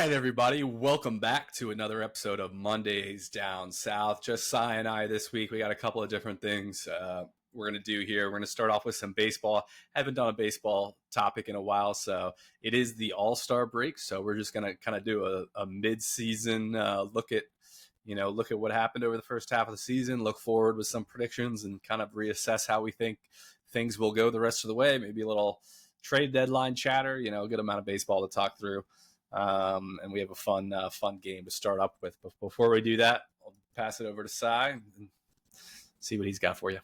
Everybody, welcome back to another episode of Mondays Down South. Just Sai and I this week. We got a couple of different things we're going to do here. We're going to start off with some baseball. Haven't done a baseball topic in a while, so it is the All-Star break. So we're just going to kind of do a mid-season look at what happened over the first half of the season, look forward with some predictions, and kind of reassess how we think things will go the rest of the way. Maybe a little trade deadline chatter, a good amount of baseball to talk through. And we have a fun game to start up with. But before we do that, I'll pass it over to Sai and see what he's got for you.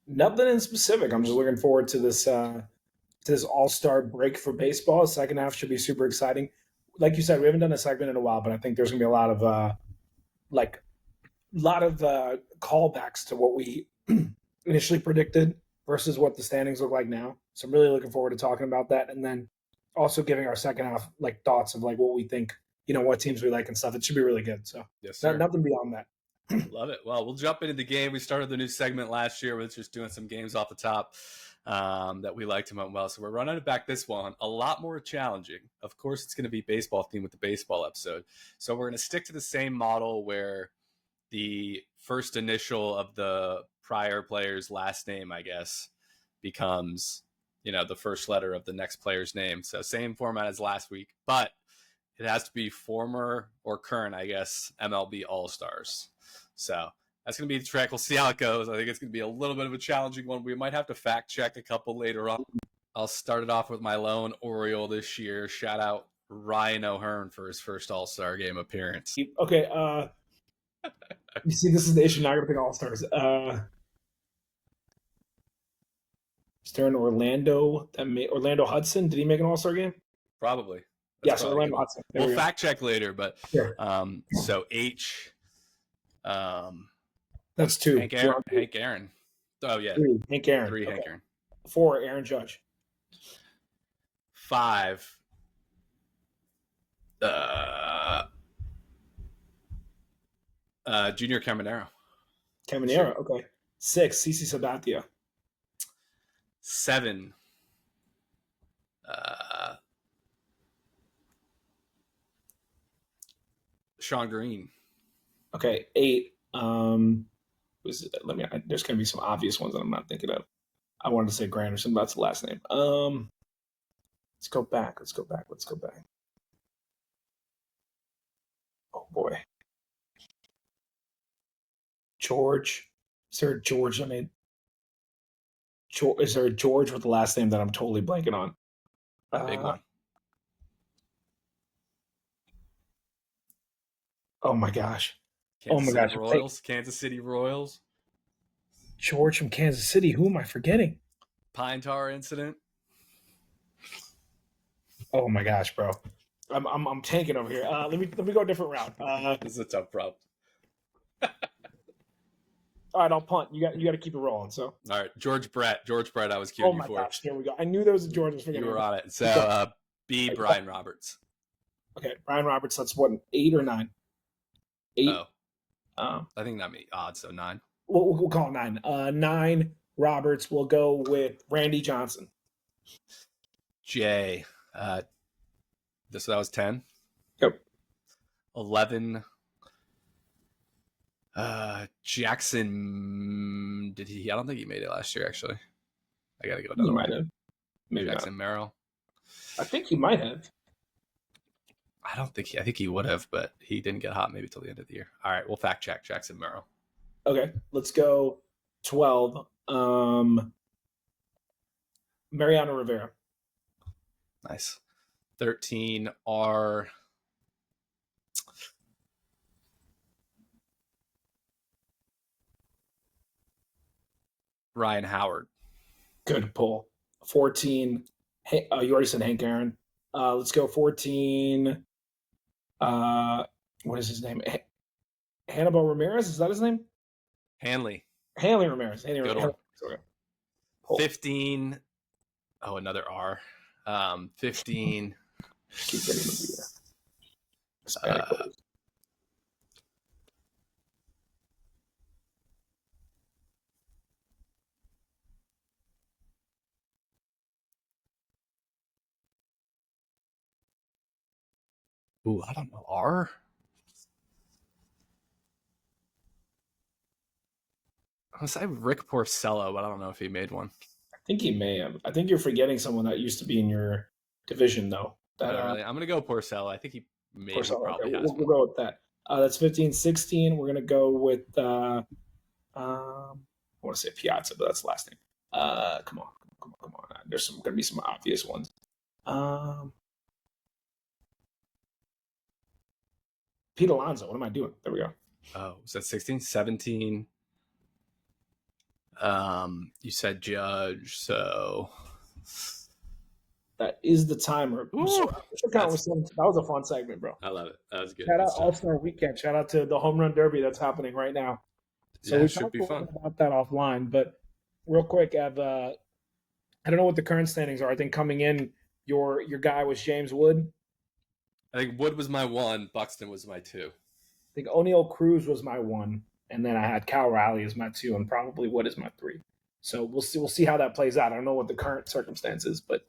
Nothing in specific. I'm just looking forward to this All-Star break for baseball. The second half should be super exciting. Like you said, we haven't done a segment in a while, but I think there's going to be a lot of callbacks to what we initially predicted versus what the standings look like now. So I'm really looking forward to talking about that, and then also giving our second half thoughts of what we think, what teams we like and stuff. It should be really good. So yes, sir. Nothing beyond that. Love it. Well, we'll jump into the game. We started the new segment last year with just doing some games off the top that we liked and went well. So we're running it back this one, a lot more challenging. Of course, it's going to be baseball themed with the baseball episode. So we're going to stick to the same model where the first initial of the prior player's last name, I guess, becomes the first letter of the next player's name. So same format as last week, but it has to be former or current, I guess, MLB All-Stars. So that's going to be the track. We'll see how it goes. I think it's going to be a little bit of a challenging one. We might have to fact check a couple later on. I'll start it off with my lone Oriole this year. Shout out Ryan O'Hearn for his first All-Star game appearance. Okay. You see, this is the issue. Now I'm going to pick All-Stars. Is there an Orlando Hudson? Did he make an All-Star game? Probably. Yes, Orlando Hudson. We'll fact check later, but sure. So H. That's two. Hank Aaron. Oh yeah. Three. Hank Aaron. Three. Okay. Hank Aaron. 4. Aaron Judge. 5. Junior Caminero. Sure. Okay. 6. CeCe Sabathia. 7. Sean Green. Okay. 8. There's gonna be some obvious ones that I'm not thinking of. I wanted to say Grant or something. That's the last name. Let's go back. Oh boy. George. Is there a George? Is there a George with the last name that I'm totally blanking on? Big one. Oh my gosh. Kansas City Royals. George from Kansas City. Who am I forgetting? Pine Tar incident. Oh my gosh, bro. I'm tanking over here. Let me go a different route. This is a tough problem. All right, I'll punt. You got to keep it rolling. So. All right, George Brett. I was cueing you for. Oh my gosh, there we go. I knew there was a George. You were on it. So B. Brian Roberts. Okay, Brian Roberts. That's what, 8 or 9? 8. I think that made odd. So 9. We'll call it 9. 9 Roberts. We'll go with Randy Johnson. J. So that was 10. Yep. 11. Jackson, did he? I don't think he made it last year. Actually, I gotta go another one. Might have. Maybe Jackson Merrill. I think he might have. I think he would have, but he didn't get hot maybe till the end of the year. All right, we'll fact check Jackson Merrill. Okay, let's go 12. Mariano Rivera. Nice. 13 are Ryan Howard. Good pull. 14, Hey, you already said Hank Aaron. Let's go 14. What is his name? Hannibal Ramirez. Is that his name? Hanley, Hanley Ramirez. Hanley good Ramirez. one. Okay. Cool. 15. Oh, another R. 15. Keep getting the Hispanic Uh, players. I don't know. R. I was say Rick Porcello, but I don't know if he made one. I think he may have. I think you're forgetting someone that used to be in your division, though. That Oh, really? I'm gonna go Porcello. I think he maybe Porcello. Okay, probably we'll, has we'll one. go with that. That's 15, 16. We're gonna go with I want to say Piazza, but that's the last name. Come on. There's gonna be some obvious ones. Um, Pete Alonso. What am I doing? There we go. Oh, was that 16? 17. You said Judge, so That is the timer. Ooh, That was a fun segment, bro. I love it. That was good. Shout Good out All stuff. Star Weekend. Shout out to the Home Run Derby that's happening right now. So Yeah, we should talked be a little fun. bit about that offline, but real quick, I don't know what the current standings are. I think coming in, your guy was James Wood. I think Wood was my 1, Buxton was my 2. I think O'Neal Cruz was my 1, and then I had Cal Raleigh as my 2, and probably Wood is my 3. So we'll see. We'll see how that plays out. I don't know what the current circumstances, but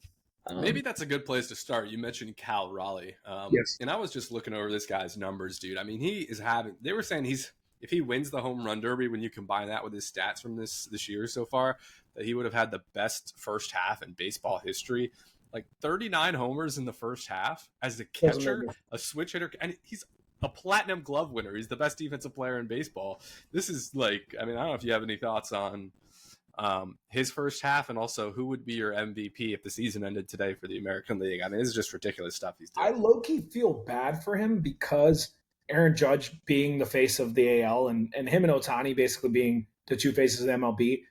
Maybe that's a good place to start. You mentioned Cal Raleigh, yes, and I was just looking over this guy's numbers, dude. I mean, he is having. They were saying if he wins the home run derby, when you combine that with his stats from this year so far, that he would have had the best first half in baseball history. Like 39 homers in the first half as a doesn't make catcher, me. a switch hitter, and he's a platinum glove winner. He's the best defensive player in baseball. This is like, I mean, I don't know if you have any thoughts on his first half, and also who would be your MVP if the season ended today for the American League. I mean, this is just ridiculous stuff he's I doing. low key feel bad for him because Aaron Judge being the face of the AL and him and Otani basically being the two faces of the MLB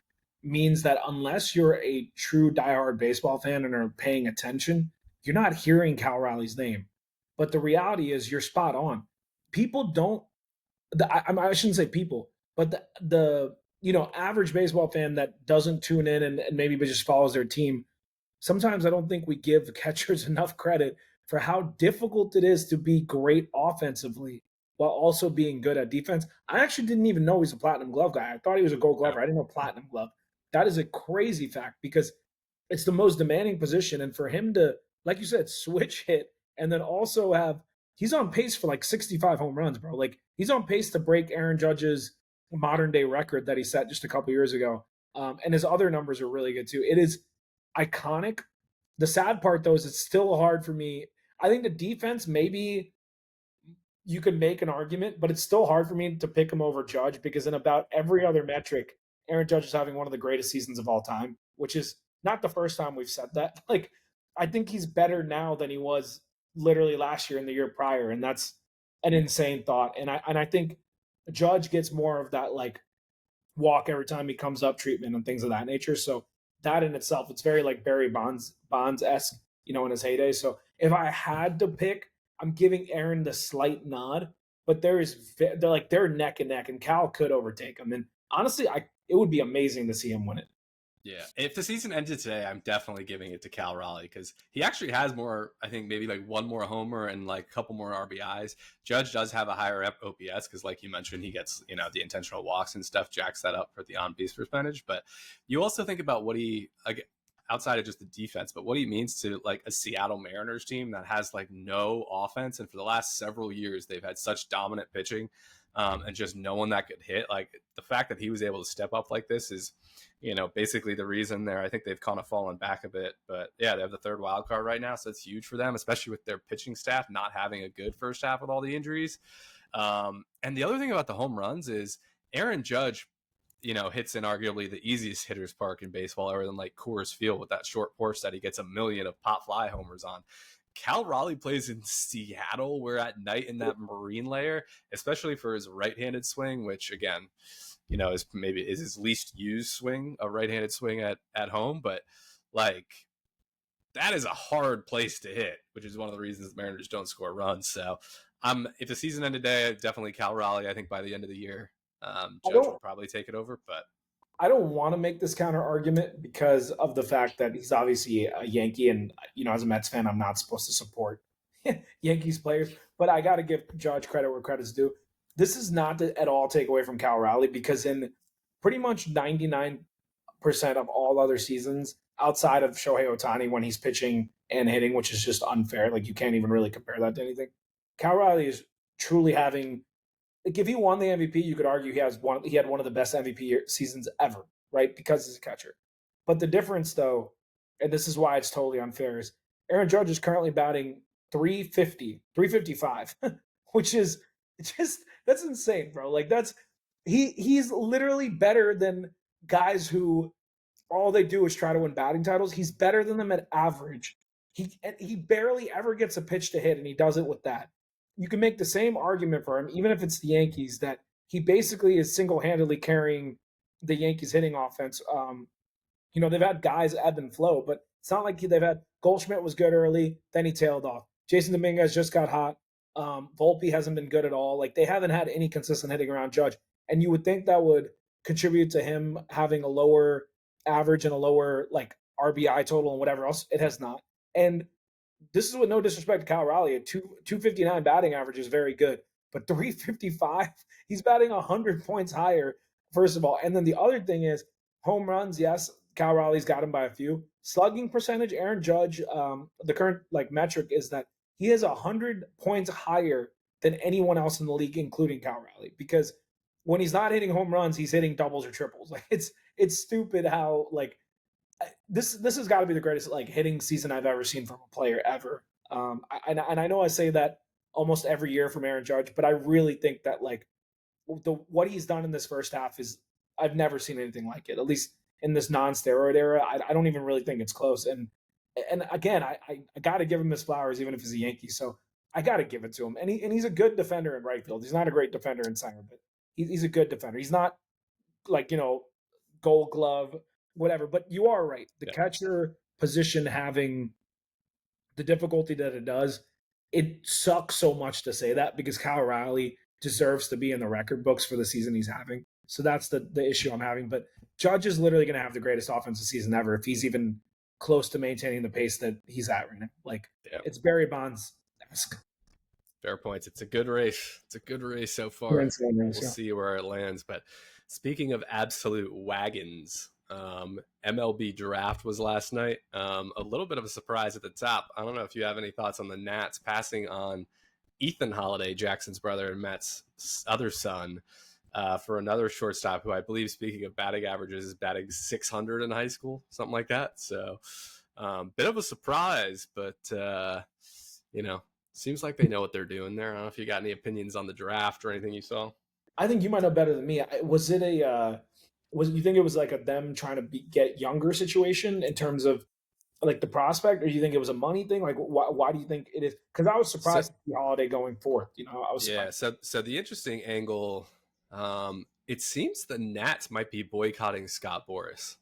means that unless you're a true diehard baseball fan and are paying attention, you're not hearing Cal Riley's name. But the reality is, you're spot on. People don't. I shouldn't say people, but the average baseball fan that doesn't tune in and maybe just follows their team. Sometimes I don't think we give the catchers enough credit for how difficult it is to be great offensively while also being good at defense. I actually didn't even know he's a platinum glove guy. I thought he was a gold Yeah. glover. I didn't know platinum glove. That is a crazy fact because it's the most demanding position. And for him to, like you said, switch hit and then also have, he's on pace for like 65 home runs, bro. Like he's on pace to break Aaron Judge's modern day record that he set just a couple years ago. And his other numbers are really good too. It is iconic. The sad part though is it's still hard for me. I think the defense maybe you could make an argument, but it's still hard for me to pick him over Judge because in about every other metric, Aaron Judge is having one of the greatest seasons of all time, which is not the first time we've said that. Like, I think he's better now than he was literally last year and the year prior, and that's an insane thought. And I think Judge gets more of that like walk every time he comes up treatment and things of that nature. So that in itself, it's very like Barry Bonds esque, in his heyday. So if I had to pick, I'm giving Aaron the slight nod, but they're neck and neck, and Cal could overtake him. And honestly, it would be amazing to see him win it. Yeah. If the season ended today, I'm definitely giving it to Cal Raleigh because he actually has more, I think maybe like one more homer and like a couple more RBIs. Judge does have a higher OPS because, like you mentioned, he gets, the intentional walks and stuff, jacks that up for the on base percentage. But you also think about what he, like, outside of just the defense, but what he means to like a Seattle Mariners team that has like no offense. And for the last several years, they've had such dominant pitching and just no one that could hit. Like the fact that he was able to step up like this is, basically the reason there. I think they've kind of fallen back a bit, but yeah, they have the third wild card right now, so it's huge for them, especially with their pitching staff not having a good first half with all the injuries. And the other thing about the home runs is Aaron Judge, hits in arguably the easiest hitters park in baseball, other than like Coors Field with that short porch that he gets a million of pop fly homers on. Cal Raleigh plays in Seattle, where at night in that marine layer, especially for his right-handed swing, which again, is his least used swing, a right-handed swing at home, but like that is a hard place to hit, which is one of the reasons the Mariners don't score runs. So if the season ended today, definitely Cal Raleigh. I think by the end of the year, I Judge don't would probably take it over. But I don't want to make this counter argument because of the fact that he's obviously a Yankee, and as a Mets fan, I'm not supposed to support Yankees players. But I got to give Judge credit where credit's due. This is not to at all take away from Cal Raleigh, because in pretty much 99% of all other seasons outside of Shohei Ohtani when he's pitching and hitting, which is just unfair. Like, you can't even really compare that to anything. Cal Raleigh is truly having, like, if he won the MVP, you could argue he had one of the best MVP seasons ever, right? Because he's a catcher. But the difference, though, and this is why it's totally unfair, is Aaron Judge is currently batting 350, 355, which is just, that's insane, bro. Like, he's literally better than guys who all they do is try to win batting titles. He's better than them at average. He barely ever gets a pitch to hit, and he does it with that. You can make the same argument for him, even if it's the Yankees, that he basically is single-handedly carrying the Yankees hitting offense. They've had guys ebb and flow, but it's not like they've had Goldschmidt was good early, then he tailed off. Jason Dominguez just got hot. Volpe hasn't been good at all. Like, they haven't had any consistent hitting around Judge. And you would think that would contribute to him having a lower average and a lower, like, RBI total and whatever else. It has not. And this is with no disrespect to Cal Raleigh. A 259 batting average is very good. But 355, he's batting 100 points higher, first of all. And then the other thing is home runs, yes, Cal Raleigh's got him by a few. Slugging percentage, Aaron Judge, the current metric is that he is 100 points higher than anyone else in the league, including Cal Raleigh. Because when he's not hitting home runs, he's hitting doubles or triples. Like, it's stupid how, like, this has got to be the greatest, like, hitting season I've ever seen from a player ever. And I know I say that almost every year from Aaron Judge, but I really think that, like, what he's done in this first half is, I've never seen anything like it. At least in this non-steroid era, I don't even really think it's close. And again, I got to give him his flowers, even if he's a Yankee. So I got to give it to him. And he's a good defender in right field. He's not a great defender in center, but he's a good defender. He's not like, Gold Glove, whatever. But you are right. The catcher position having the difficulty that it does, it sucks so much to say that, because Kyle Riley deserves to be in the record books for the season he's having. So that's the issue I'm having. But Judge is literally going to have the greatest offensive season ever if he's even close to maintaining the pace that he's at right now. Like, it's Barry Bonds-esque. Fair points. It's a good race. It's a good race so far. We'll see where it lands. But speaking of absolute wagons, MLB draft was last night. A little bit of a surprise at the top. I don't know if you have any thoughts on the Nats passing on Ethan Holiday, Jackson's brother and Matt's other son, for another shortstop who I believe, speaking of batting averages, is batting 600 in high school, something like that. So bit of a surprise, but, seems like they know what they're doing there. I don't know if you got any opinions on the draft or anything you saw. I think you might know better than me. Was it you think it was like a them trying to get younger situation in terms of, like, the prospect, or do you think it was a money thing? Like, why do you think it is? Because I was surprised to see Holiday going forth. I was surprised. Yeah. So the interesting angle, it seems the Nats might be boycotting Scott Boras.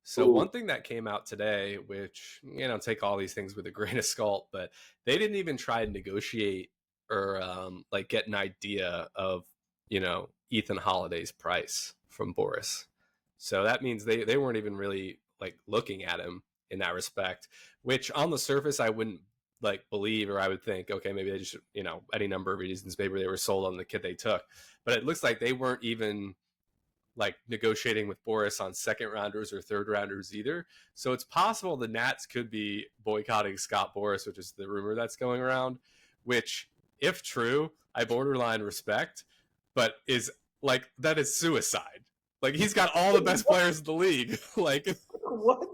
So one thing that came out today, which, take all these things with a grain of salt, but they didn't even try to negotiate or get an idea of, Ethan Holiday's price from Boras. So that means they weren't even really, like, looking at him in that respect, which on the surface I wouldn't, like, believe, or I would think, okay, maybe they just, any number of reasons, maybe they were sold on the kid they took. But it looks like they weren't even, like, negotiating with Boras on second rounders or third rounders either. So it's possible the Nats could be boycotting Scott Boras, which is the rumor that's going around, which, if true, I borderline respect, but that is suicide. Like, he's got all the best players in the league. Like, what?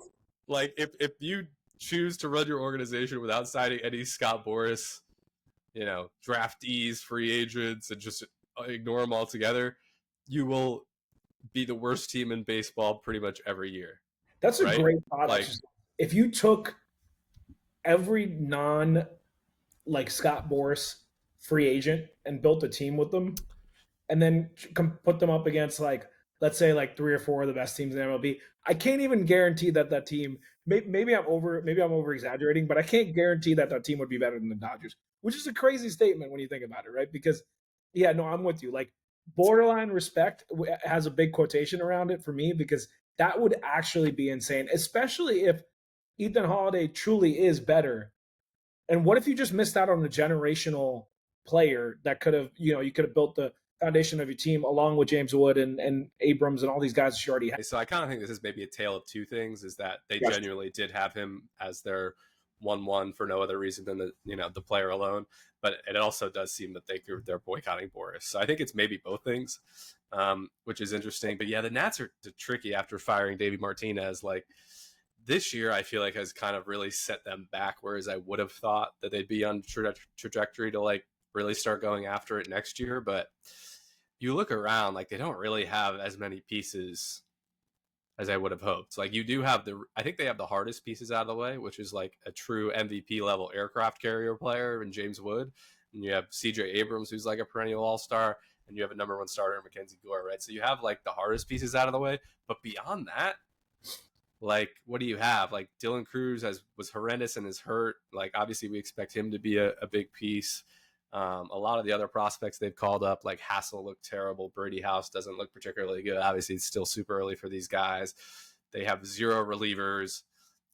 Like, if you choose to run your organization without signing any Scott Boras, draftees, free agents, and just ignore them altogether, you will be the worst team in baseball pretty much every year. That's a great thought. Like, if you took every Scott Boras free agent and built a team with them, and then put them up against, like, let's say, like, 3 or 4 of the best teams in MLB, I can't even guarantee that team maybe I'm over exaggerating, but I can't guarantee that team would be better than the Dodgers, which is a crazy statement when you think about it, right? Because yeah, no, I'm with you. Like borderline respect has a big quotation around it for me because that would actually be insane, especially if Ethan Holiday truly is better. And what if you just missed out on a generational player that could have, you could have built the foundation of your team along with James Wood and Abrams and all these guys that you already had. So I kind of think this is maybe a tale of two things: is that they Yes. genuinely did have him as their 1-1 for no other reason than the player alone, but it also does seem that they're boycotting Boris. So I think it's maybe both things, which is interesting. But yeah, the Nats are tricky after firing Davey Martinez. Like this year, I feel like has kind of really set them back, whereas I would have thought that they'd be on trajectory to like really start going after it next year. But you look around, like they don't really have as many pieces as I would have hoped. Like you do have I think they have the hardest pieces out of the way, which is like a true MVP level aircraft carrier player in James Wood. And you have CJ Abrams, who's like a perennial all-star, and you have a number one starter in Mackenzie Gore, right? So you have like the hardest pieces out of the way. But beyond that, like what do you have? Like Dylan Cruz was horrendous and is hurt. Like obviously we expect him to be a big piece. A lot of the other prospects they've called up, like Hassel, looked terrible. Brady House doesn't look particularly good. Obviously, it's still super early for these guys. They have zero relievers.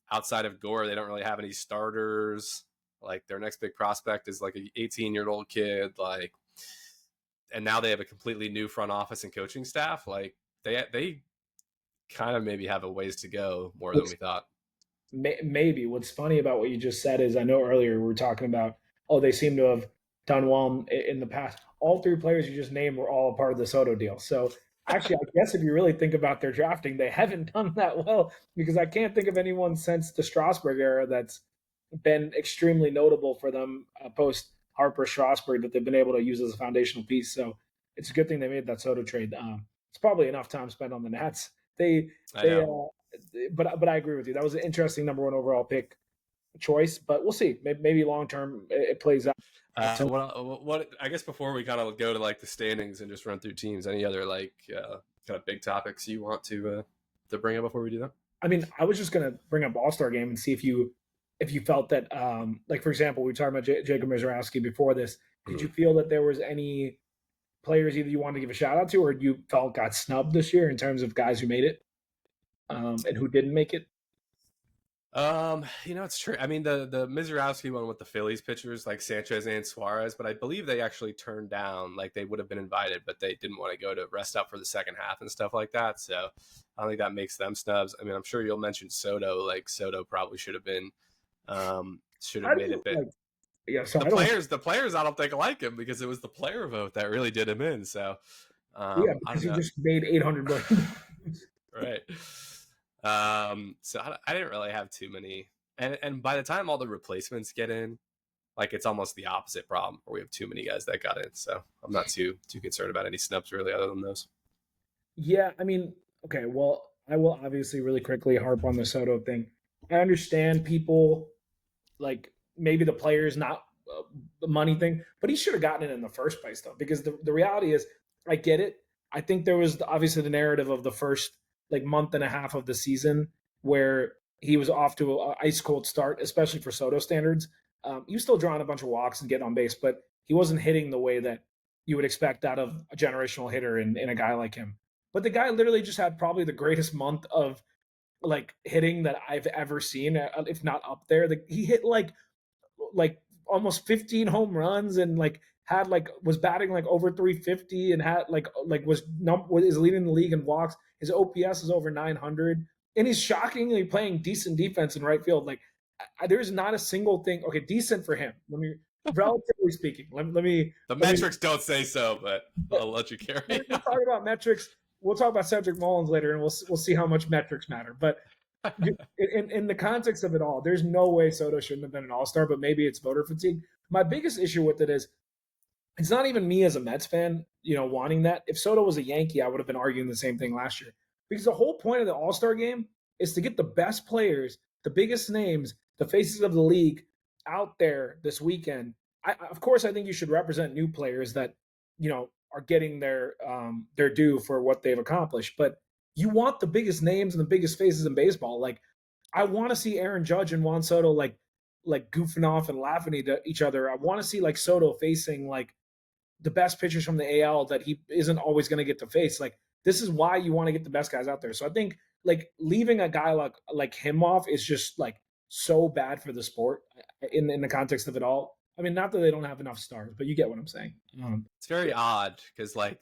Outside of Gore, they don't really have any starters. Like their next big prospect is like an 18-year-old kid. Like, and now they have a completely new front office and coaching staff. Like they kind of maybe have a ways to go more than we thought. Maybe. What's funny about what you just said is I know earlier we were talking about, oh, they seem to have done well in the past. All three players you just named were all a part of the Soto deal. So actually, I guess if you really think about their drafting, they haven't done that well because I can't think of anyone since the Strasburg era that's been extremely notable for them post Harper Strasburg that they've been able to use as a foundational piece. So it's a good thing they made that Soto trade. It's probably enough time spent on the Nats. But I agree with you. That was an interesting number one overall pick choice, but we'll see. Maybe long term it plays out. What I guess before we kind of go to like the standings and just run through teams, any other like kind of big topics you want to bring up before we do that? I mean, I was just going to bring up All-Star Game and see if you felt that, like for example, we were talking about Jacob Mizorowski before this. Did you feel that there was any players either you wanted to give a shout out to or you felt got snubbed this year in terms of guys who made it and who didn't make it? It's true. I mean, the Mizorowski one with the Phillies pitchers like Sanchez and Suarez, but I believe they actually turned down, like they would have been invited, but they didn't want to go to rest up for the second half and stuff like that. So I don't think that makes them snubs. I mean, I'm sure you'll mention Soto. Like Soto probably should have made it. But yeah, so the players, I don't think like him because it was the player vote that really did him in. So yeah, because he just made $800 million. Right. So I didn't really have too many, and by the time all the replacements get in, like it's almost the opposite problem where we have too many guys that got in. So I'm not too concerned about any snubs really, other than those. Yeah, I mean, okay, well, I will obviously really quickly harp on the Soto thing. I understand people like maybe the players not the money thing, but he should have gotten it in the first place though, because the reality is, I get it. I think there was obviously the narrative of the first like month and a half of the season where he was off to an ice cold start, especially for Soto standards. He was still drawing a bunch of walks and getting on base, but he wasn't hitting the way that you would expect out of a generational hitter in a guy like him. But the guy literally just had probably the greatest month of like hitting that I've ever seen, if not up there. He hit like almost 15 home runs and like had like was batting like over 350 and had like is leading the league in walks. His OPS is over 900 and he's shockingly playing decent defense in right field. Like there's not a single thing. Okay, decent for him. Relatively speaking, let me. Metrics don't say so, but I'll let you carry. We'll talk about metrics. We'll talk about Cedric Mullins later, and we'll see how much metrics matter. But in the context of it all, there's no way Soto shouldn't have been an all-star, but maybe it's voter fatigue. My biggest issue with it is it's not even me as a Mets fan, wanting that. If Soto was a Yankee, I would have been arguing the same thing last year. Because the whole point of the all-star game is to get the best players, the biggest names, the faces of the league out there this weekend. Of course, I think you should represent new players that, are getting their due for what they've accomplished. But you want the biggest names and the biggest faces in baseball. Like I want to see Aaron Judge and Juan Soto like goofing off and laughing at each other. I want to see like Soto facing like the best pitchers from the AL that he isn't always going to get to face. Like this is why you want to get the best guys out there. So I think like leaving a guy like him off is just like so bad for the sport in the context of it all. I mean, not that they don't have enough stars, but you get what I'm saying. It's very odd because like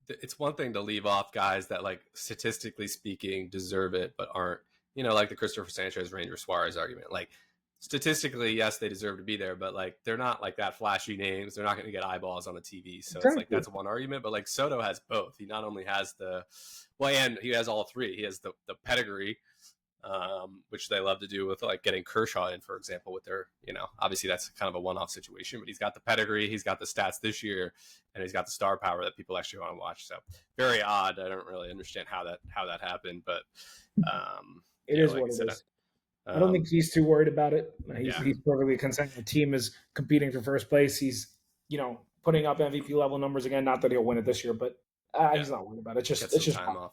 it's one thing to leave off guys that like statistically speaking deserve it but aren't, like the Christopher Sanchez, Ranger Suarez argument. Like statistically, yes, they deserve to be there, but like they're not like that flashy names. They're not going to get eyeballs on the TV. So it's like that's one argument. But like Soto has both. He not only has and he has all three. He has the pedigree, which they love to do with like getting Kershaw in, for example, with their, obviously that's kind of a one-off situation, but he's got the pedigree, he's got the stats this year, and he's got the star power that people actually want to watch. So very odd. I don't really understand how that happened, but it is like what it is. I don't think he's too worried about it. He's perfectly content. The team is competing for first place. He's, putting up MVP level numbers again. Not that he'll win it this year, but he's not worried about it. It's just time off.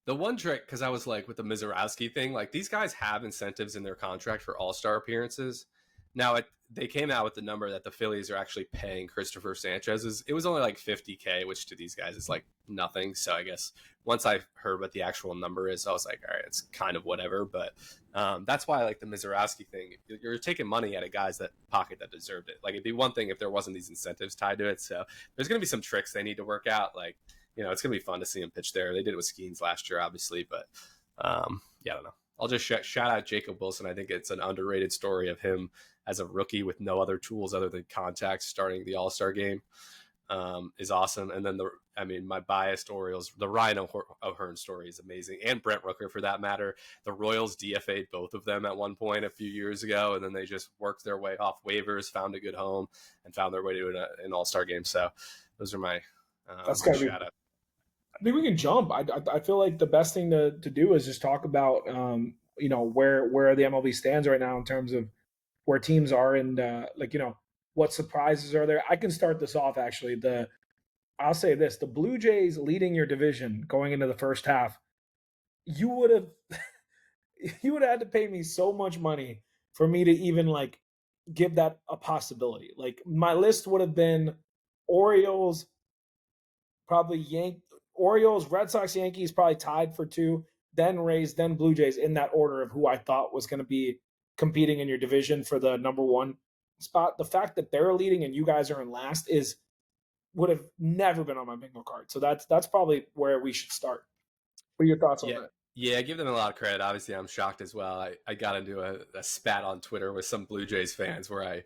The one trick, because I was like with the Mizorowski thing, like these guys have incentives in their contract for all-star appearances. Now they came out with the number that the Phillies are actually paying Christopher Sanchez. It was only like $50K, which to these guys is like nothing. So I guess once I heard what the actual number is, I was like, all right, it's kind of whatever. But that's why I like the Mizorowski thing. You're taking money out of guys that pocket that deserved it. Like it'd be one thing if there wasn't these incentives tied to it. So there's going to be some tricks they need to work out. Like, it's going to be fun to see him pitch there. They did it with Skeens last year, obviously, but I don't know. I'll just shout out Jacob Wilson. I think it's an underrated story of him as a rookie with no other tools other than contacts starting the All-Star game is awesome. And then my biased Orioles, the Ryan O'Hearn story is amazing. And Brent Rooker for that matter. The Royals DFA'd both of them at one point a few years ago, and then they just worked their way off waivers, found a good home, and found their way to an All-Star game. So those are my shout out. I think we can jump. I feel like the best thing to do is just talk about where the MLB stands right now in terms of where teams are and what surprises are there. I can start this off actually. I'll say this: the Blue Jays leading your division going into the first half. You would have had to pay me so much money for me to even like give that a possibility. Like my list would have been Orioles, probably Orioles, Red Sox, Yankees, probably tied for 2, then Rays, then Blue Jays in that order of who I thought was going to be competing in your division for the number 1 spot. The fact that they're leading and you guys are in last would have never been on my bingo card. So that's probably where we should start. What are your thoughts on that? Yeah, I give them a lot of credit. Obviously, I'm shocked as well. I got into a spat on Twitter with some Blue Jays fans where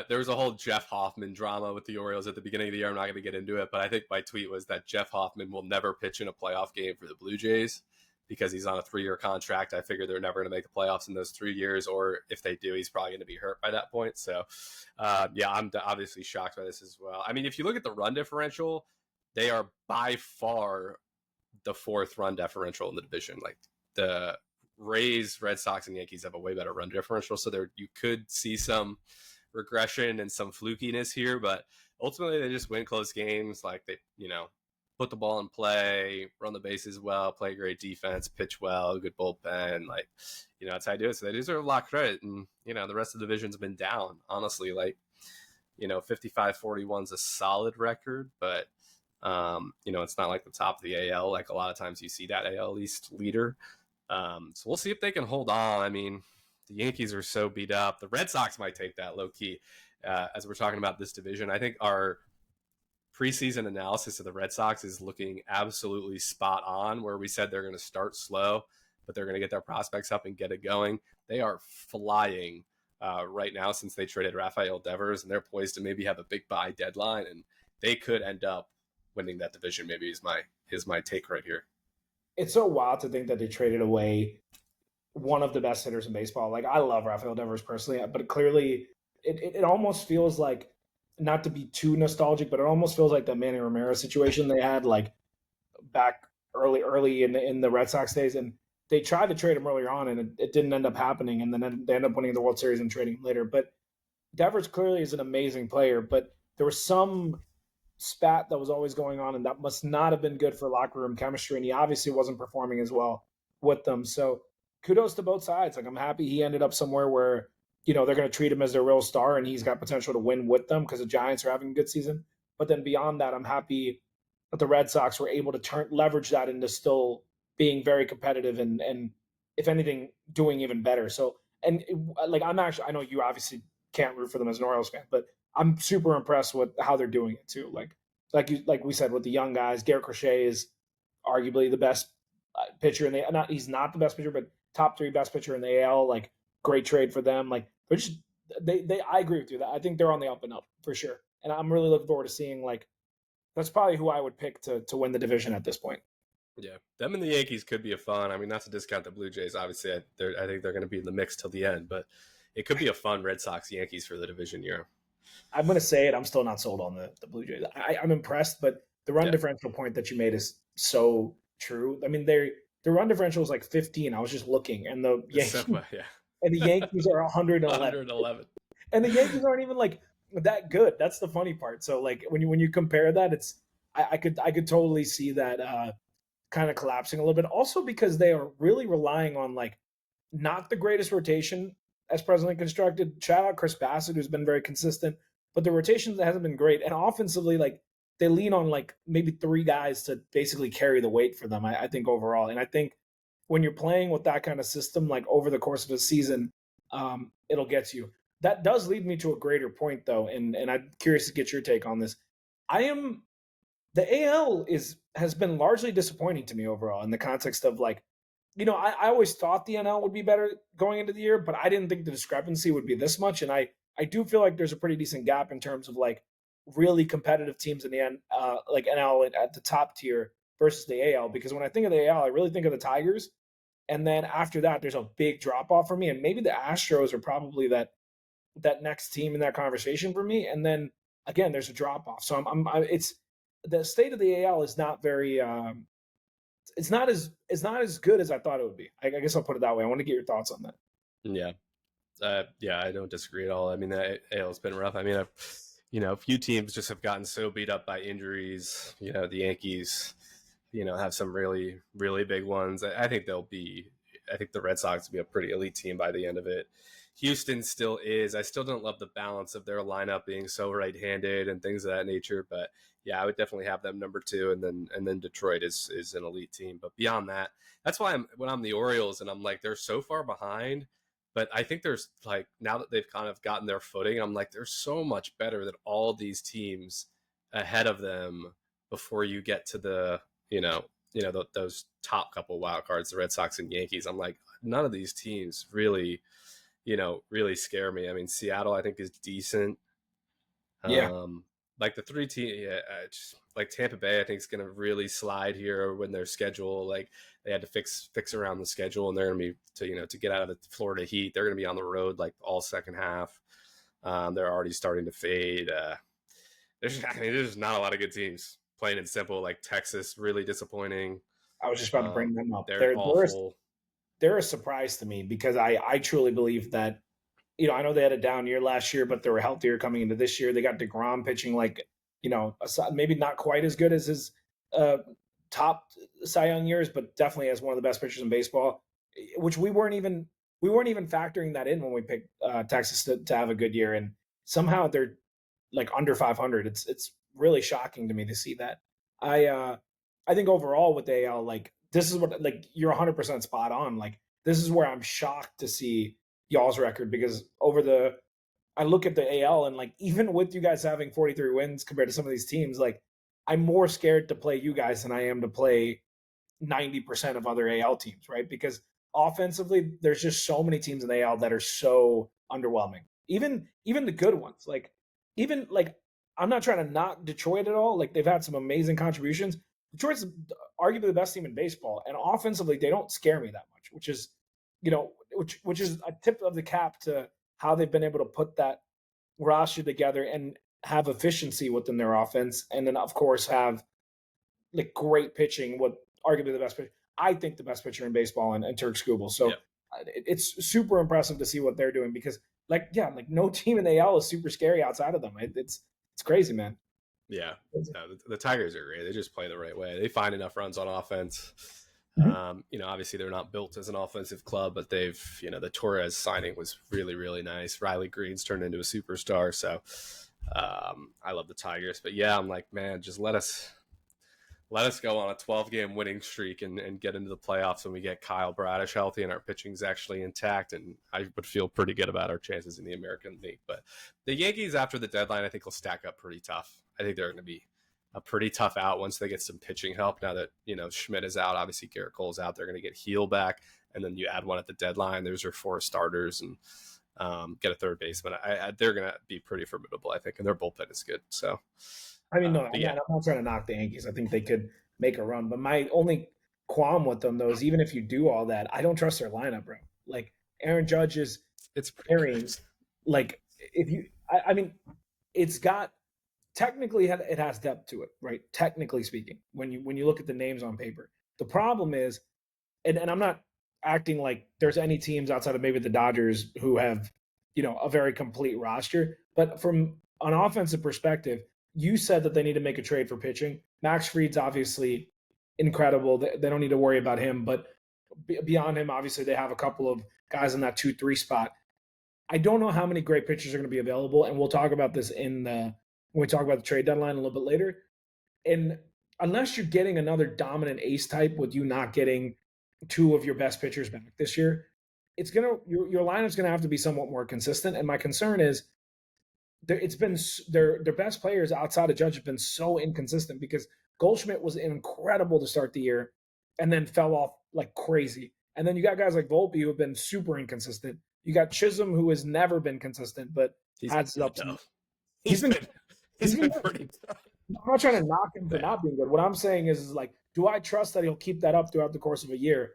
there was a whole Jeff Hoffman drama with the Orioles at the beginning of the year. I'm not going to get into it, but I think my tweet was that Jeff Hoffman will never pitch in a playoff game for the Blue Jays because he's on a 3-year contract. I figure they're never going to make the playoffs in those 3 years, or if they do, he's probably going to be hurt by that point. So, I'm obviously shocked by this as well. I mean, if you look at the run differential, they are by far the 4th run differential in the division. Like the Rays, Red Sox, and Yankees have a way better run differential, so you could see some regression and some flukiness here, but ultimately they just win close games. Like they, put the ball in play, run the bases well, play great defense, pitch well, good bullpen. Like, that's how I do it. So they deserve a lot of credit. And, the rest of the division's been down, honestly. Like, 55-41's a solid record, but, it's not like the top of the AL. Like a lot of times you see that AL East leader. So we'll see if they can hold on. I mean, the Yankees are so beat up. The Red Sox might take that low key. As we're talking about this division, I think our preseason analysis of the Red Sox is looking absolutely spot on, where we said they're going to start slow, but they're going to get their prospects up and get it going. They are flying right now since they traded Rafael Devers, and they're poised to maybe have a big buy deadline, and they could end up winning that division. Maybe is my take right here. It's so wild to think that they traded away one of the best hitters in baseball. Like I love Rafael Devers personally, but clearly it almost feels like, not to be too nostalgic, but it almost feels like the Manny Ramirez situation they had like back early in the Red Sox days. And they tried to trade him earlier on and it didn't end up happening. And then they ended up winning the World Series and trading him later. But Devers clearly is an amazing player, but there was some spat that was always going on, and that must not have been good for locker room chemistry. And he obviously wasn't performing as well with them. So kudos to both sides. Like I'm happy he ended up somewhere where they're going to treat him as their real star, and he's got potential to win with them because the Giants are having a good season. But then beyond that, I'm happy that the Red Sox were able to leverage that into still being very competitive and if anything, doing even better. So and like I know you obviously can't root for them as an Orioles fan, but I'm super impressed with how they're doing it too. Like we said with the young guys, Garrett Crochet is arguably the best pitcher in the not he's not the best pitcher, but top 3 best pitcher in the AL. Like great trade for them. Like they're just they I agree with you that I think they're on the up and up for sure. And I'm really looking forward to seeing like that's probably who I would pick to win the division at this point. Yeah, them and the Yankees could be a fun. I mean, not to discount the Blue Jays. Obviously, I think they're going to be in the mix till the end, but it could be a fun Red Sox Yankees for the division year. I'm going to say it. I'm still not sold on the Blue Jays. I'm impressed, but the run differential point that you made is so true. I mean, the run differential is like 15. I was just looking, and the Yankees, and the Yankees are 111. 111. And the Yankees aren't even like that good. That's the funny part. So like when you compare that, it's I could totally see that kind of collapsing a little bit. Also because they are really relying on like not the greatest rotation as presently constructed. Shout out Chris Bassett, who's been very consistent, but the rotation hasn't been great. And offensively, like they lean on like maybe 3 guys to basically carry the weight for them. I think overall, and I think when you're playing with that kind of system, like over the course of a season, it'll get you. That does lead me to a greater point, though, and I'm curious to get your take on this. The AL has been largely disappointing to me overall in the context of like, I always thought the NL would be better going into the year, but I didn't think the discrepancy would be this much. And I do feel like there's a pretty decent gap in terms of like really competitive teams in the end, like NL at the top tier versus the AL. Because when I think of the AL, I really think of the Tigers, and then after that, there's a big drop off for me. And maybe the Astros are probably that next team in that conversation for me. And then again, there's a drop off. So it's the state of the AL is not very. It's not as good as I thought it would be. I guess I'll put it that way. I want to get your thoughts on that. Yeah, I don't disagree at all. I mean, the AL's been rough. I mean, a few teams just have gotten so beat up by injuries. The Yankees, have some really, really big ones. I think the Red Sox will be a pretty elite team by the end of it. Houston still is. I still don't love the balance of their lineup being so right-handed and things of that nature. But yeah, I would definitely have them number 2, and then Detroit is an elite team. But beyond that, that's why when I'm the Orioles and I'm like they're so far behind. But I think there's like now that they've kind of gotten their footing, I'm like they're so much better than all these teams ahead of them before you get to the those top couple wild cards, the Red Sox and Yankees. I'm like none of these teams really scare me. I mean, Seattle, I think, is decent. Yeah. Like the 3 team, just like Tampa Bay, I think is going to really slide here when their schedule, like they had to fix around the schedule, and they're going to be to get out of the Florida heat. They're going to be on the road like all second half. They're already starting to fade. There's not a lot of good teams. Plain and simple, like Texas, really disappointing. I was just about to bring them up. They're awful. They're a surprise to me because I truly believe that, I know they had a down year last year, but they were healthier coming into this year. They got DeGrom pitching like, maybe not quite as good as his top Cy Young years, but definitely as one of the best pitchers in baseball, which we weren't even factoring that in when we picked Texas to have a good year. And somehow they're like under 500. It's really shocking to me to see that. I think overall with the AL, like this is what, like you're 100% spot on. Like this is where I'm shocked to see y'all's record, because I look at the AL and like even with you guys having 43 wins compared to some of these teams, like I'm more scared to play you guys than I am to play 90% of other AL teams, right? Because offensively, there's just so many teams in the AL that are so underwhelming. Even the good ones, like even like I'm not trying to knock Detroit at all. Like they've had some amazing contributions. Detroit's arguably the best team in baseball, and offensively they don't scare me that much, which is which is a tip of the cap to how they've been able to put that roster together and have efficiency within their offense, and then of course have like great pitching. What arguably the best pitcher, I think the best pitcher in baseball, and Turk Skubal. So it's super impressive to see what they're doing, because like no team in the AL is super scary outside of them. It's crazy, man. Yeah, the Tigers are great. They just play the right way. They find enough runs on offense. Mhm. Obviously they're not built as an offensive club, but the Torres signing was really, really nice. Riley Green's turned into a superstar. So I love the Tigers. But yeah, I'm like, man, just let us go on a 12-game winning streak and get into the playoffs when we get Kyle Bradish healthy and our pitching's actually intact. And I would feel pretty good about our chances in the American League. But the Yankees, after the deadline, I think will stack up pretty tough. I think they're going to be a pretty tough out once they get some pitching help. Now that, Schmidt is out, obviously Garrett Cole's out, they're going to get Heel back. And then you add one at the deadline. There's your 4 starters and get a third baseman. They're going to be pretty formidable, I think. And their bullpen is good. So, I mean, no, yeah. I'm not trying to knock the Yankees. I think they could make a run, but my only qualm with them though is even if you do all that, I don't trust their lineup, bro. Like Aaron Judge is It's carrying. Like if you, I mean, it's got technically it has depth to it, right? Technically speaking, when you look at the names on paper, the problem is, and I'm not acting like there's any teams outside of maybe the Dodgers who have, a very complete roster, but from an offensive perspective, you said that they need to make a trade for pitching. Max Fried's obviously incredible. They don't need to worry about him, but beyond him, obviously they have a couple of guys in that 2-3 spot. I don't know how many great pitchers are going to be available, and we'll talk about this when we talk about the trade deadline a little bit later. And unless you're getting another dominant ace type with you not getting 2 of your best pitchers back this year, your lineup's gonna have to be somewhat more consistent. And my concern is it's been their best players outside of Judge have been so inconsistent because Goldschmidt was incredible to start the year and then fell off like crazy. And then you got guys like Volpe who have been super inconsistent. You got Chisholm who has never been consistent, but has ups. He's been pretty tough. I'm not trying to knock him for not being good. What I'm saying is like, do I trust that he'll keep that up throughout the course of a year?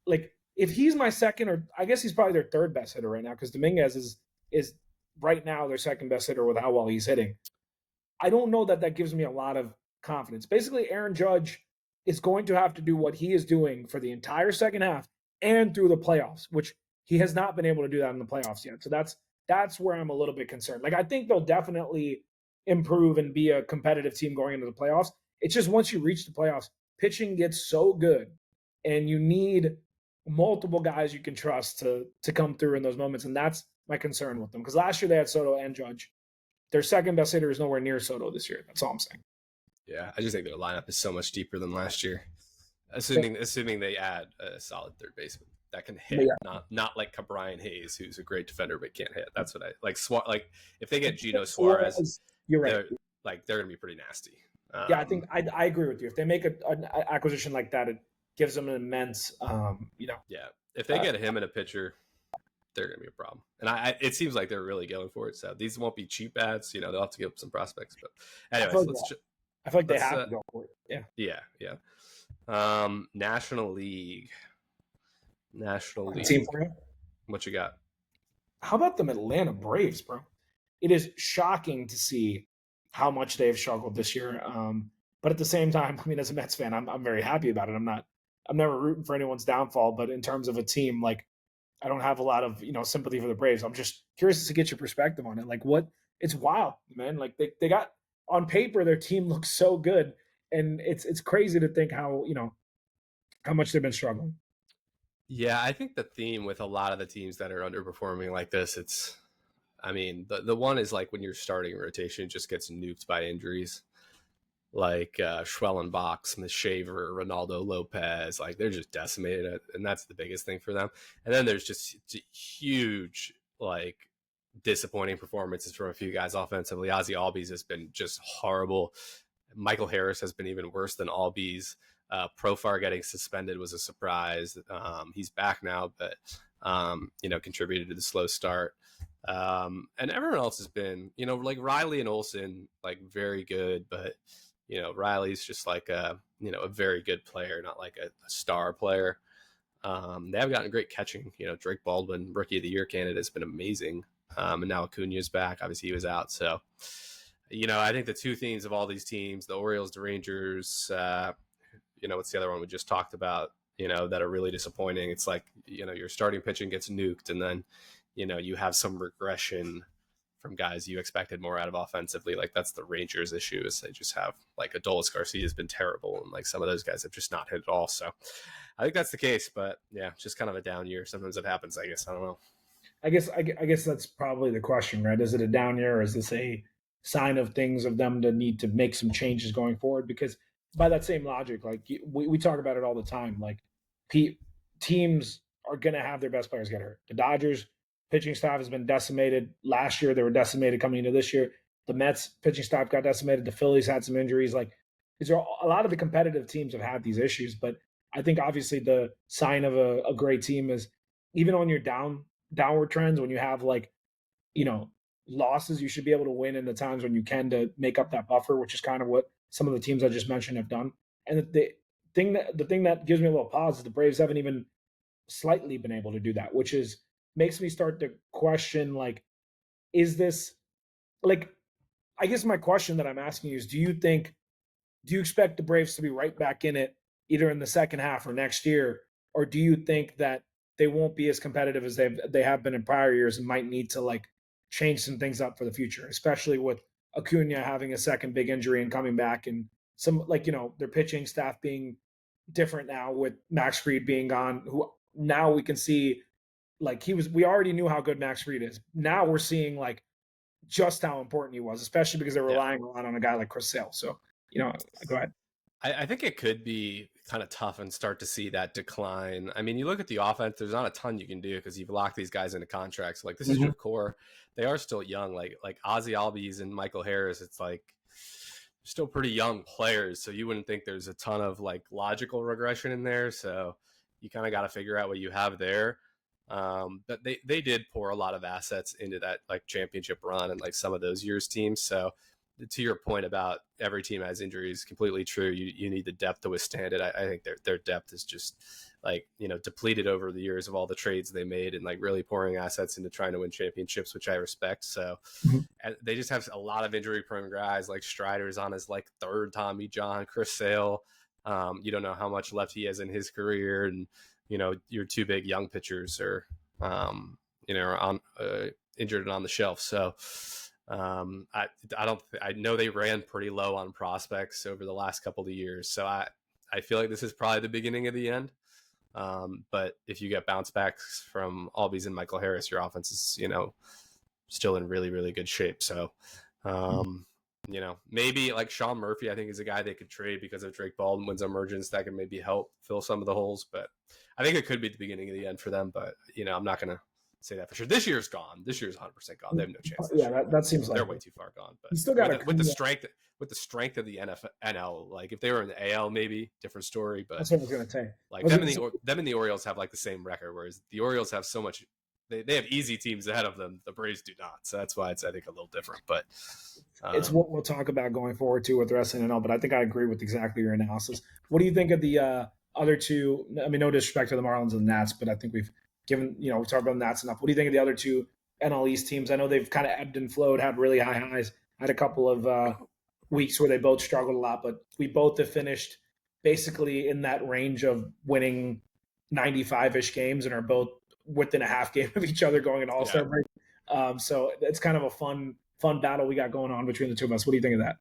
Like, if he's my second, or I guess he's probably their third best hitter right now because Dominguez is right now their second best hitter with how well he's hitting. I don't know that gives me a lot of confidence. Basically, Aaron Judge is going to have to do what he is doing for the entire second half and through the playoffs, which he has not been able to do that in the playoffs yet. So that's where I'm a little bit concerned. Like, I think they'll definitely improve and be a competitive team going into the playoffs. It's just once you reach the playoffs, pitching gets so good and you need multiple guys you can trust to come through in those moments. And that's my concern with them. Because last year they had Soto and Judge. Their second best hitter is nowhere near Soto this year. That's all I'm saying. Yeah, I just think their lineup is so much deeper than last year. Assuming they add a solid third baseman that can hit, not like Brian Hayes, who's a great defender but can't hit. That's what I like. Like if they get Gino Suarez, you're right. They're gonna be pretty nasty. Yeah, I think I agree with you. If they make an acquisition like that, it gives them an immense, Yeah, if they get him and a pitcher, they're gonna be a problem. And it seems like they're really going for it. So these won't be cheap ads. They'll have to give up some prospects. But anyways, I feel like they have to go for it. Yeah. National League. Team for you? What you got? How about them Atlanta Braves, bro? It is shocking to see how much they've struggled this year. But at the same time, I mean, as a Mets fan, I'm very happy about it. I'm never rooting for anyone's downfall, but in terms of a team, like I don't have a lot of sympathy for the Braves. I'm just curious to get your perspective on it. Like it's wild, man. Like they got on paper their team looks so good, and it's crazy to think how much they've been struggling. Yeah, I think the theme with a lot of the teams that are underperforming like this, the one is like when your starting rotation just gets nuked by injuries, like Schwellenbach, Smith Shaver, Ronaldo Lopez, like they're just decimated, and that's the biggest thing for them. And then there's just huge like disappointing performances from a few guys offensively. Ozzy Albies has been just horrible. Michael Harris has been even worse than Albies. Profar getting suspended was a surprise. He's back now, but contributed to the slow start. And everyone else has been, like Riley and Olsen, like very good, but Riley's just like a very good player, not like a star player. They have gotten great catching. Drake Baldwin, Rookie of the Year candidate, has been amazing. And now Acuna's back. Obviously, he was out. So, I think the two themes of all these teams, the Orioles, the Rangers, what's the other one we just talked about, that are really disappointing. It's like, your starting pitching gets nuked, and then, you have some regression from guys you expected more out of offensively. Like that's the Rangers' issue, is they just have like Adolis Garcia has been terrible, and like some of those guys have just not hit at all. So I think that's the case, but yeah, just kind of a down year. Sometimes it happens, I guess. I don't know. I guess that's probably the question, right? Is it a down year, or is this a sign of things of them to need to make some changes going forward? Because by that same logic, like we talk about it all the time, like teams are going to have their best players get hurt. The Dodgers pitching staff has been decimated. Last year they were decimated coming into this year. The Mets pitching staff got decimated. The Phillies had some injuries. Like these are a lot of the competitive teams have had these issues, but I think obviously the sign of a great team is even on your downward trends, when you have like, you know, losses, you should be able to win in the times when you can to make up that buffer, which is kind of what some of the teams I just mentioned have done. And the thing that gives me a little pause is the Braves haven't even slightly been able to do that, which is makes me start to question, like, is this like, I guess my question that I'm asking you is, do you expect the Braves to be right back in it either in the second half or next year, or do you think that they won't be as competitive as they have been in prior years and might need to like change some things up for the future, especially with Acuna having a second big injury and coming back, and some, like, their pitching staff being different now with Max Fried being gone, who now we can see, like, we already knew how good Max Fried is. Now we're seeing like just how important he was, especially because they're Yeah. relying a lot on a guy like Chris Sale. So, go ahead. I think it could be kind of tough and start to see that decline. I mean, you look at the offense, there's not a ton you can do because you've locked these guys into contracts. Like, this is your core. They are still young. Like Ozzy Albies and Michael Harris, it's like still pretty young players. So you wouldn't think there's a ton of like logical regression in there. So you kind of got to figure out what you have there. But they did pour a lot of assets into that like championship run and like some of those years teams. So to your point about every team has injuries, completely true. You need the depth to withstand it. I think their depth is just like, depleted over the years of all the trades they made and like really pouring assets into trying to win championships, which I respect. So they just have a lot of injury prone guys. Like Strider's on his like third Tommy John, Chris Sale. You don't know how much left he has in his career. And, your two big young pitchers are, are on injured and on the shelf. So, I know they ran pretty low on prospects over the last couple of years. So I feel like this is probably the beginning of the end. But if you get bounce backs from Albies and Michael Harris, your offense is, still in really, really good shape. So, maybe like Sean Murphy, I think is a guy they could trade because of Drake Baldwin's emergence that can maybe help fill some of the holes. But I think it could be the beginning of the end for them. But, I'm not going to say that for sure. This year's gone. This year's 100% gone. They have no chance. Yeah, that seems like they're way too far gone. But you still got with the strength of the NL, like if they were in the AL, maybe different story. But that's what I was gonna say. Like them and the Orioles have like the same record, whereas the Orioles have so much. They have easy teams ahead of them. The Braves do not. So that's why it's, I think, a little different. But it's what we'll talk about going forward too with the rest of the NL. But I think I agree with exactly your analysis. What do you think of the other two? I mean, no disrespect to the Marlins and the Nats, but I think we've we've talked about the Nats enough. What do you think of the other two NL East teams? I know they've kind of ebbed and flowed, had really high highs, had a couple of weeks where they both struggled a lot, but we both have finished basically in that range of winning 95-ish games and are both within a half game of each other going into All-Star break. So it's kind of a fun battle we got going on between the two of us. What do you think of that?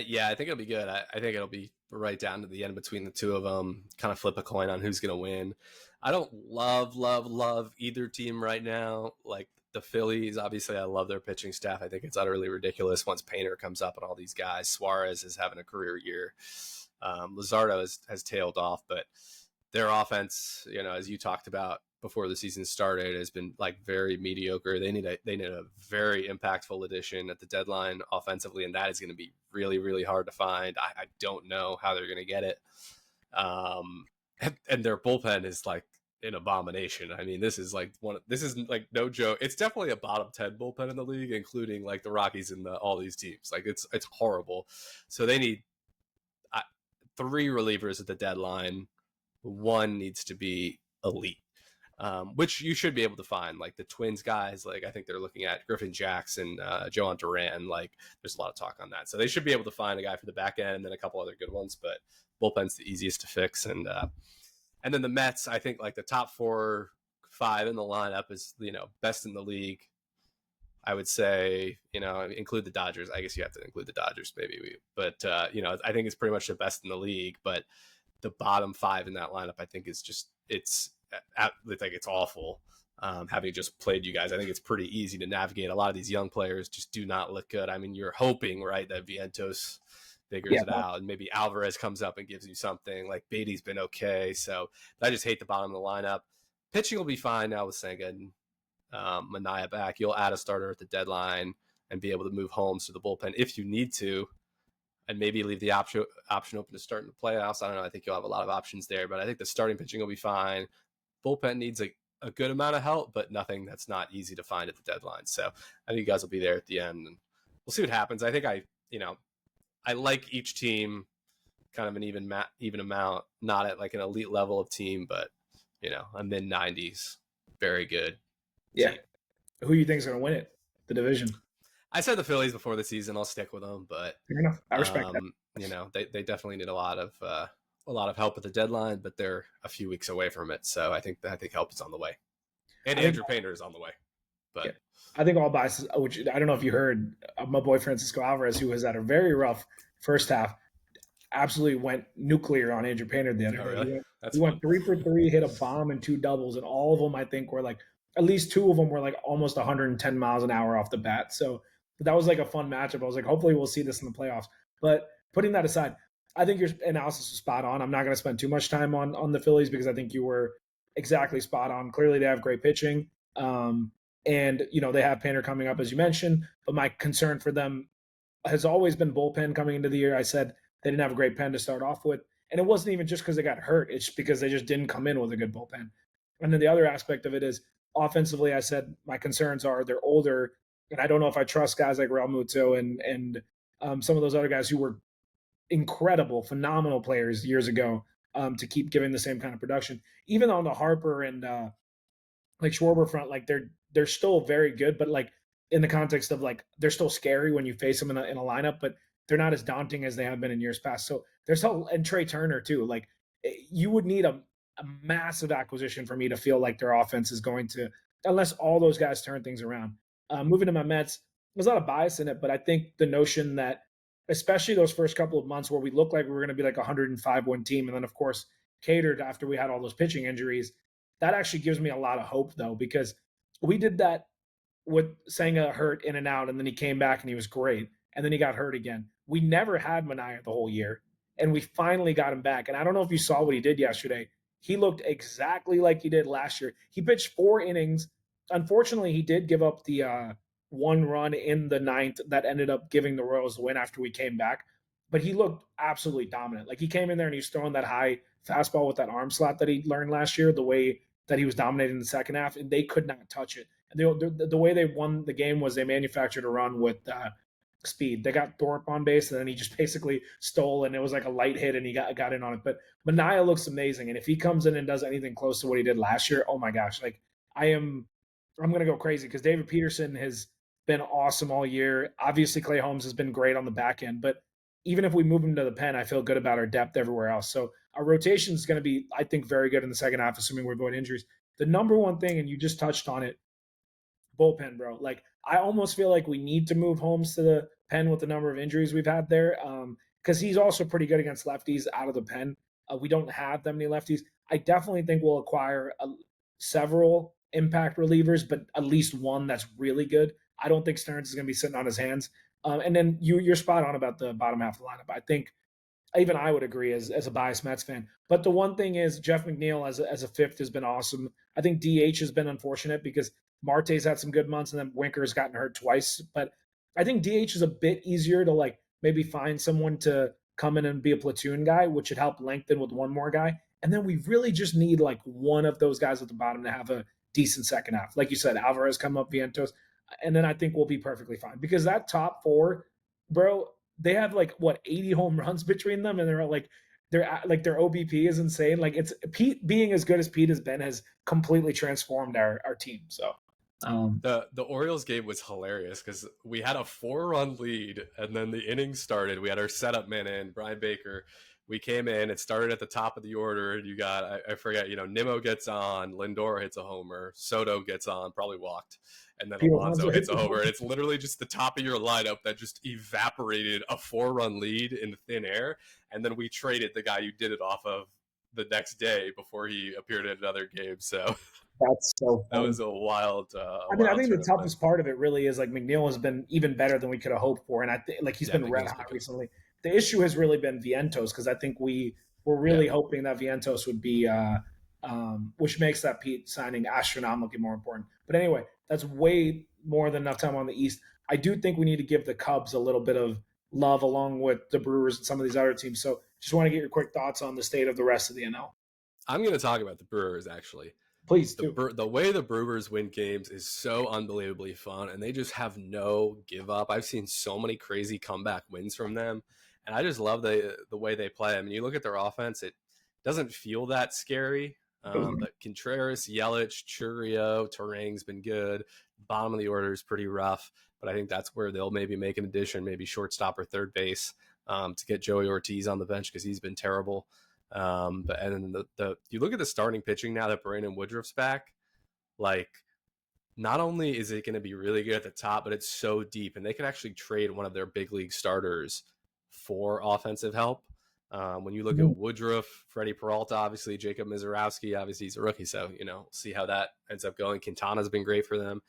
Yeah, I think it'll be good. I think it'll be right down to the end between the two of them, kind of flip a coin on who's going to win. I don't love either team right now. Like the Phillies, obviously I love their pitching staff. I think it's utterly ridiculous once Painter comes up and all these guys. Suarez is having a career year. Luzardo has tailed off, but their offense, as you talked about before the season started, has been like very mediocre. They need a very impactful addition at the deadline offensively, and that is going to be really, really hard to find. I don't know how they're going to get it. And their bullpen is like an abomination. I mean, this is like no joke. It's definitely a bottom 10 bullpen in the league, including like the Rockies and all these teams. Like it's horrible. So they need 3 relievers at the deadline. 1 needs to be elite. Which you should be able to find. Like the Twins guys, like I think they're looking at Griffin Jackson, Joan Duran. Like there's a lot of talk on that, so they should be able to find a guy for the back end and then a couple other good ones. But bullpen's the easiest to fix, and then the Mets. I think like the top 4, 5 in the lineup is best in the league. I would say include the Dodgers. I guess you have to include the Dodgers maybe, but I think it's pretty much the best in the league. But the bottom 5 in that lineup, I think is just it's awful. Having just played you guys, I think it's pretty easy to navigate. A lot of these young players just do not look good. I mean, you're hoping, right, that Vientos figures it out, and maybe Alvarez comes up and gives you something. Like Beatty's been okay, so I just hate the bottom of the lineup. Pitching will be fine now with Senga and Mania back. You'll add a starter at the deadline and be able to move Holmes to the bullpen if you need to, and maybe leave the option open to start in the playoffs. I don't know. I think you'll have a lot of options there, but I think the starting pitching will be fine. Bullpen needs a good amount of help, but nothing that's not easy to find at the deadline. So I think you guys will be there at the end, and we'll see what happens. I think I like each team kind of an even amount, not at like an elite level of team, but a mid 90s, very good. Yeah. Team. Who do you think is going to win it? The division? I said the Phillies before the season. I'll stick with them, but fair enough. I respect that. They definitely need a lot of help at the deadline, but they're a few weeks away from it. So I think help is on the way, and Andrew Painter is on the way. But yeah. I think all biases, which I don't know if you heard, my boy Francisco Alvarez, who was at a very rough first half, absolutely went nuclear on Andrew Painter the other day. Really? He went 3 for 3, hit a bomb and 2 doubles, and all of them I think were like, at least 2 of them were like almost 110 miles an hour off the bat. So that was like a fun matchup. I was like, hopefully we'll see this in the playoffs. But putting that aside, I think your analysis was spot on. I'm not going to spend too much time on the Phillies because I think you were exactly spot on. Clearly they have great pitching. And, they have Painter coming up, as you mentioned. But my concern for them has always been bullpen coming into the year. I said they didn't have a great pen to start off with. And it wasn't even just because they got hurt. It's because they just didn't come in with a good bullpen. And then the other aspect of it is offensively, I said my concerns are they're older. And I don't know if I trust guys like Real Muto and some of those other guys who were incredible, phenomenal players years ago to keep giving the same kind of production. Even on the Harper and like Schwarber front, like they're still very good, but like in the context of like they're still scary when you face them in a lineup, but they're not as daunting as they have been in years past. So there's and Trey Turner too. Like you would need a massive acquisition for me to feel like their offense is going to, unless all those guys turn things around. Moving to my Mets, there's a lot of bias in it, but I think the notion that, especially those first couple of months where we looked like we were going to be like a 105-win team, and then of course catered after we had all those pitching injuries, that actually gives me a lot of hope though, because we did that with Senga hurt in and out, and then he came back and he was great, and then he got hurt again. We never had Mania the whole year, and we finally got him back. And I don't know if you saw what he did yesterday. He looked exactly like he did last year. He pitched 4 innings. Unfortunately, he did give up the 1 run in the 9th that ended up giving the Royals the win after we came back. But he looked absolutely dominant. Like he came in there and he was throwing that high fastball with that arm slot that he learned last year, the way that he was dominating in the second half, and they could not touch it. And the way they won the game was they manufactured a run with speed. They got Thorpe on base, and then he just basically stole, and it was like a light hit, and he got in on it. But Mania looks amazing, and if he comes in and does anything close to what he did last year, oh my gosh, like I'm going to go crazy because David Peterson has been awesome all year. Obviously, Clay Holmes has been great on the back end, but even if we move him to the pen, I feel good about our depth everywhere else. So our rotation is going to be, I think, very good in the second half, assuming we're avoid injuries. The number one thing, and you just touched on it, bullpen, bro. Like I almost feel like we need to move Holmes to the pen with the number of injuries we've had there, because he's also pretty good against lefties out of the pen. We don't have that many lefties. I definitely think we'll acquire several impact relievers, but at least one that's really good. I don't think Stearns is going to be sitting on his hands. And then you're spot on about the bottom half of the lineup. I think even I would agree as a biased Mets fan. But the one thing is Jeff McNeil as a fifth has been awesome. I think DH has been unfortunate because Marte's had some good months and then Winker's gotten hurt twice. But I think DH is a bit easier to like maybe find someone to come in and be a platoon guy, which should help lengthen with one more guy. And then we really just need like one of those guys at the bottom to have a decent second half. Like you said, Alvarez come up, Vientos, and then I think we'll be perfectly fine. Because that top 4, bro, they have like 80 home runs between them, and their OBP is insane. Like it's Pete being as good as Pete has been has completely transformed our team. So the Orioles game was hilarious because we had a 4-run lead, and then the inning started. We had our setup man in Brian Baker. we came in. It started at the top of the order. You got, I forget, Nimmo gets on, Lindor hits a homer, Soto gets on, probably walked, and then Alonso hits a homer. And it's literally just the top of your lineup that just evaporated a 4-run lead in thin air. And then we traded the guy you did it off of the next day before he appeared in another game. So that's so funny. That was a wild. I mean, I think the toughest part of it really is like McNeil has been even better than we could have hoped for, and I think like he's been red hot recently. The issue has really been Vientos, because I think we were really hoping that Vientos would be, which makes that Pete signing astronomically more important. But anyway, that's way more than enough time on the East. I do think we need to give the Cubs a little bit of love along with the Brewers and some of these other teams. So just want to get your quick thoughts on the state of the rest of the NL. I'm going to talk about the Brewers, actually. Please do. The way the Brewers win games is so unbelievably fun, and they just have no give up. I've seen so many crazy comeback wins from them, and I just love the way they play. I mean, you look at their offense, it doesn't feel that scary. But Contreras, Yelich, Churio, Terang's been good. Bottom of the order is pretty rough, but I think that's where they'll maybe make an addition, maybe shortstop or third base, to get Joey Ortiz on the bench because he's been terrible. And then you look at the starting pitching now that Brandon Woodruff's back, like not only is it going to be really good at the top, but it's so deep, and they could actually trade one of their big league starters for offensive help. When you look at Woodruff, Freddie Peralta, obviously Jacob Mizorowski, obviously he's a rookie, so see how that ends up going. Quintana's been great for them,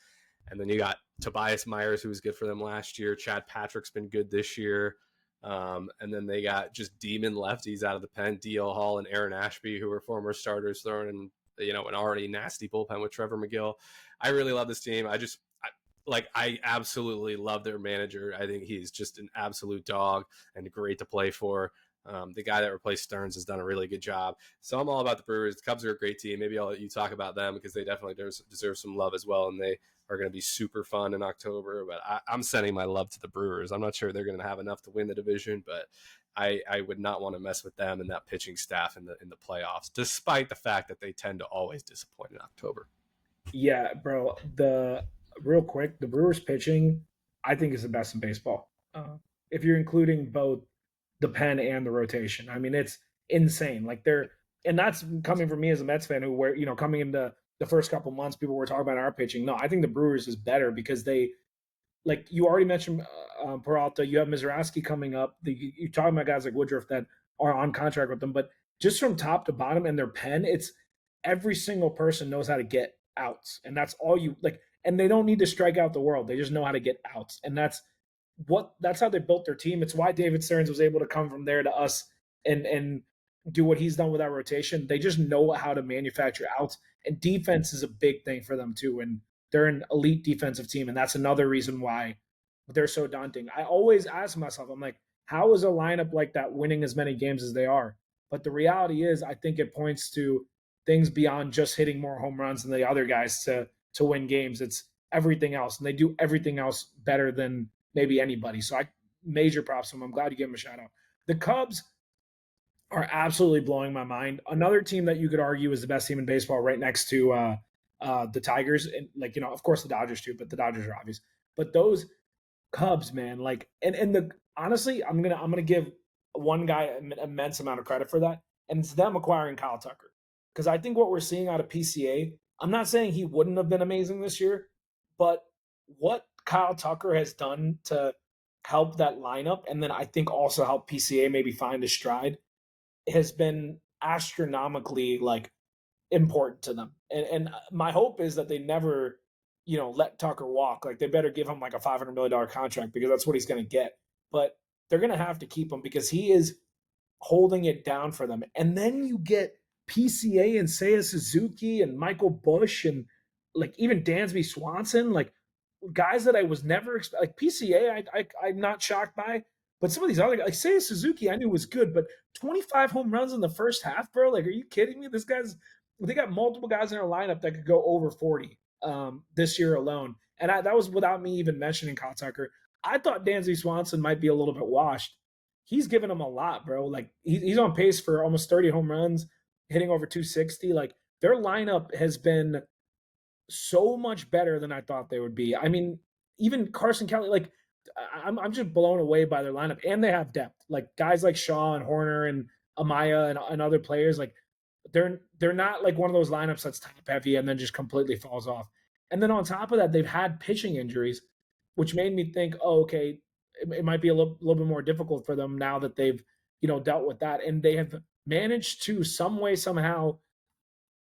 and then you got Tobias Myers, who was good for them last year. Chad Patrick's been good this year. And then they got just demon lefties out of the pen, D.L. Hall and Aaron Ashby, who were former starters, throwing in, an already nasty bullpen with Trevor McGill. I really love this team. I absolutely love their manager. I think he's just an absolute dog and great to play for. The guy that replaced Stearns has done a really good job. So I'm all about the Brewers. The Cubs are a great team. Maybe I'll let you talk about them because they definitely deserve some love as well, and they are going to be super fun in October. But I'm sending my love to the Brewers. I'm not sure they're going to have enough to win the division, but I would not want to mess with them and that pitching staff in the playoffs, despite the fact that they tend to always disappoint in October. Yeah, bro. Real quick, the Brewers pitching, I think, is the best in baseball. If you're including both the pen and the rotation, I mean, it's insane. Like and that's coming from me as a Mets fan who, coming into the first couple months, people were talking about our pitching. No, I think the Brewers is better because they, like you already mentioned, Peralta. You have Mizorowski coming up. You're talking about guys like Woodruff that are on contract with them, but just from top to bottom and their pen, it's every single person knows how to get outs, and that's all you like. And they don't need to strike out the world; they just know how to get outs, and that's how they built their team. It's why David Stearns was able to come from there to us and do what he's done with that rotation. They just know how to manufacture outs, and defense is a big thing for them too. And they're an elite defensive team, and that's another reason why they're so daunting. I always ask myself, I'm like, how is a lineup like that winning as many games as they are? But the reality is, I think it points to things beyond just hitting more home runs than the other guys to win games. It's everything else, and they do everything else better than maybe anybody. So major props to them. I'm glad you gave them a shout out. The Cubs are absolutely blowing my mind. Another team that you could argue is the best team in baseball, right next to the Tigers, and of course the Dodgers too, but the Dodgers are obvious. But those Cubs, man, honestly, I'm gonna give one guy an immense amount of credit for that, and it's them acquiring Kyle Tucker. Because I think what we're seeing out of PCA, I'm not saying he wouldn't have been amazing this year, but what Kyle Tucker has done to help that lineup, and then I think also help PCA maybe find his stride, has been astronomically important to them. And my hope is that they never, let Tucker walk. Like, they better give him like a $500 million contract because that's what he's going to get. But they're going to have to keep him because he is holding it down for them. And then you get PCA and Seiya Suzuki and Michael Busch and even Dansby Swanson, guys that I was never like PCA. I'm not shocked by, but some of these other guys, Seiya Suzuki, I knew was good, but 25 home runs in the first half, bro. Are you kidding me? They got multiple guys in their lineup that could go over 40 this year alone, and that was without me even mentioning Kyle Tucker. I thought Dansby Swanson might be a little bit washed. He's given him a lot, bro. He's on pace for almost 30 home runs, hitting over 260. Their lineup has been so much better than I thought they would be. I mean, even Carson Kelly, I'm just blown away by their lineup, and they have depth. Guys like Shaw and Horner and Amaya and other players, like they're not like one of those lineups that's top heavy and then just completely falls off. And then on top of that, they've had pitching injuries, which made me think, oh, okay, it might be a little bit more difficult for them now that they've dealt with that, and they have managed to some way somehow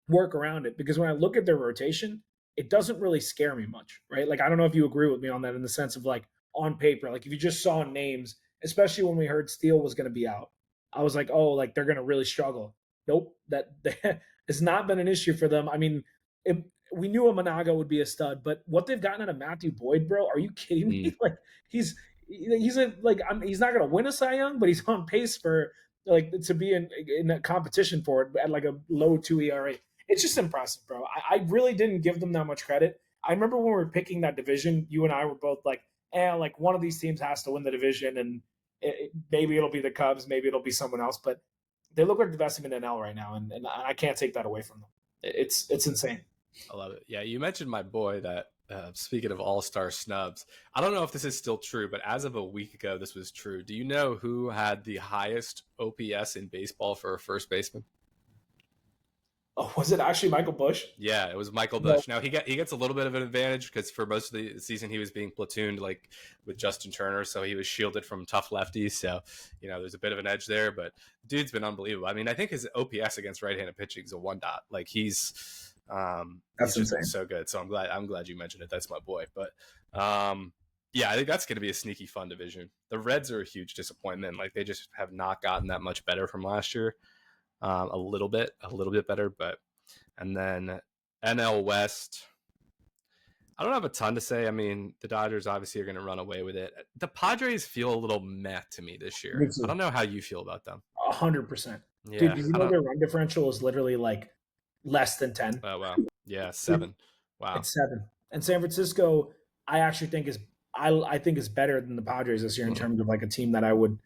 work around it. Because when I look at their rotation, it doesn't really scare me much, right? Like I don't know if you agree with me on that in the sense of like on paper, like if you just saw names, especially when we heard Steele was going to be out, I was like, oh, like they're going to really struggle. Nope, that has not been an issue for them. I mean, we knew a Managa would be a stud, but what they've gotten out of Matthew Boyd, bro, are you kidding me? Like he's he's not going to win a Cy Young, but he's on pace for like to be in a competition for it at like a low 2 ERA. It's just impressive, bro. I really didn't give them that much credit. I remember when we were picking that division, you and I were both like, like one of these teams has to win the division, and maybe it'll be the Cubs, maybe it'll be someone else, but they look like the best team in NL right now, and I can't take that away from them. It's insane. I love it. Yeah, you mentioned my boy that speaking of all-star snubs, I don't know if this is still true, but as of a week ago, this was true. Do you know who had the highest OPS in baseball for a first baseman? Oh, was it actually Michael Busch? Yeah, it was Michael Busch. Now he gets a little bit of an advantage because for most of the season he was being platooned like with Justin Turner, so he was shielded from tough lefties. So there's a bit of an edge there, but dude's been unbelievable. I mean, I think his OPS against right-handed pitching is a 1 dot. Like he's just been so good. So I'm glad you mentioned it. That's my boy. But yeah, I think that's going to be a sneaky fun division. The Reds are a huge disappointment. Like they just have not gotten that much better from last year. A little bit better, but and then NL West. I don't have a ton to say. I mean, the Dodgers obviously are going to run away with it. The Padres feel a little meh to me this year. I don't know how you feel about them. 100%. Yeah, dude, you know their run differential is literally like less than 10. Oh wow, yeah, 7. Wow, it's 7. And San Francisco, I actually think I think is better than the Padres this year in terms of like a team that I would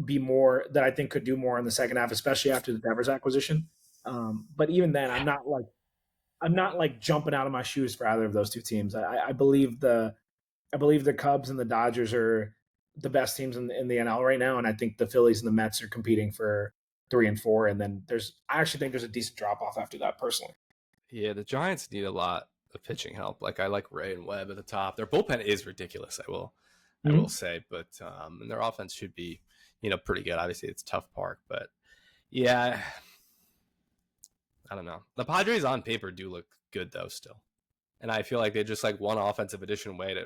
be more that I think could do more in the second half, especially after the Devers acquisition. But even then, I'm not like jumping out of my shoes for either of those two teams. I believe the Cubs and the Dodgers are the best teams in the NL right now, and I think the Phillies and the Mets are competing for 3 and 4. And then I actually think there's a decent drop off after that, personally. Yeah, the Giants need a lot of pitching help. Like I like Ray and Webb at the top. Their bullpen is ridiculous. I will say, but and their offense should be pretty good. Obviously, it's a tough park, but yeah, I don't know. The Padres on paper do look good though still, and I feel like they're just like one offensive addition away